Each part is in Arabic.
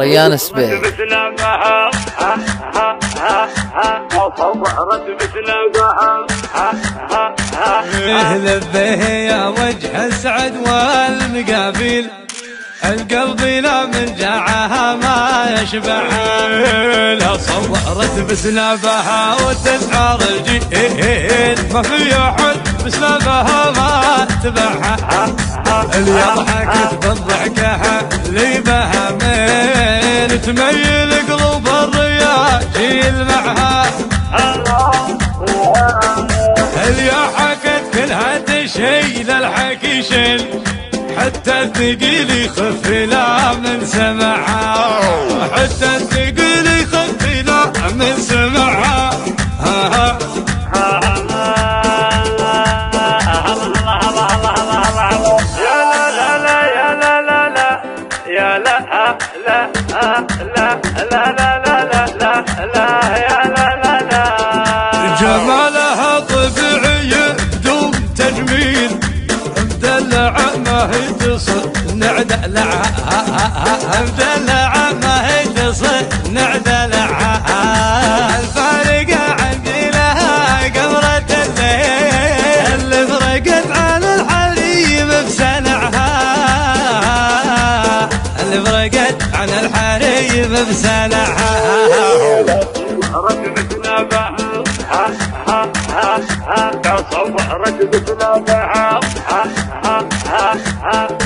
ريان سبيل. لبيه يا وجه السعد والمقابل، القلب لا من جاعها ما يشبعها، لا صورت بسنابها وتسعر الجيل، ما في احد بسنابها ما تبعها، اللي ضحكت بالضحكة اللي بها من تميل قلوب الرياجيل معها، اللي حكت كلها تشيل الحكي شيل، حتى الثقيل يخف لا من سمعها، حتى الثقيل يخف لا من سمعها. يا لا لا لا يا لا لا لا يا لا لا لا لا لا لا لا لا يا لا لا لا، جمالها طبيعي بدون تجميل، مدلعة ما هي تصنع دلعها، مدلعة ما هي تصنع دلعها، الفارقة عندي لها قمرة الليل، اللي فرقت عن الحريم بسنعها، اللي فرقت عن الحريم بسنعها.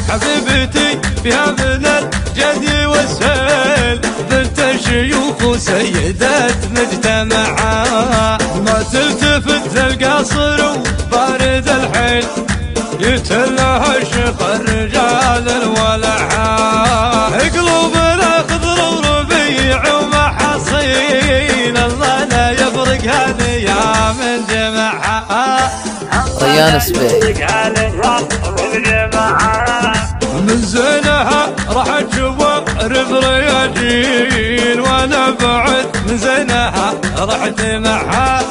حبيبتي فيها من الجدي والسيل، بنت الشيوخ وسيدات مجتمعها، ما تلتفت للقصر وبارد الحيل، يتلها الشيخ الرجال الولعها، قلوبنا خضر وربيع ومحاصيل، الله لا يفرق هالأيام من جمعها. ريان سبيل. من زينها راح تشوف رياجيل، وانا بعد من زينها رحت معها،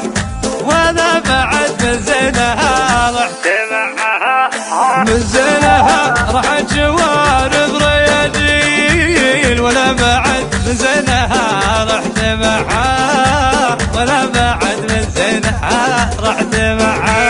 وانا بعد من زينها رحت معها، من زينها راح تشوف رياجيل، وانا بعد من زينها رحت معها، وانا بعد من زينها رحت معها.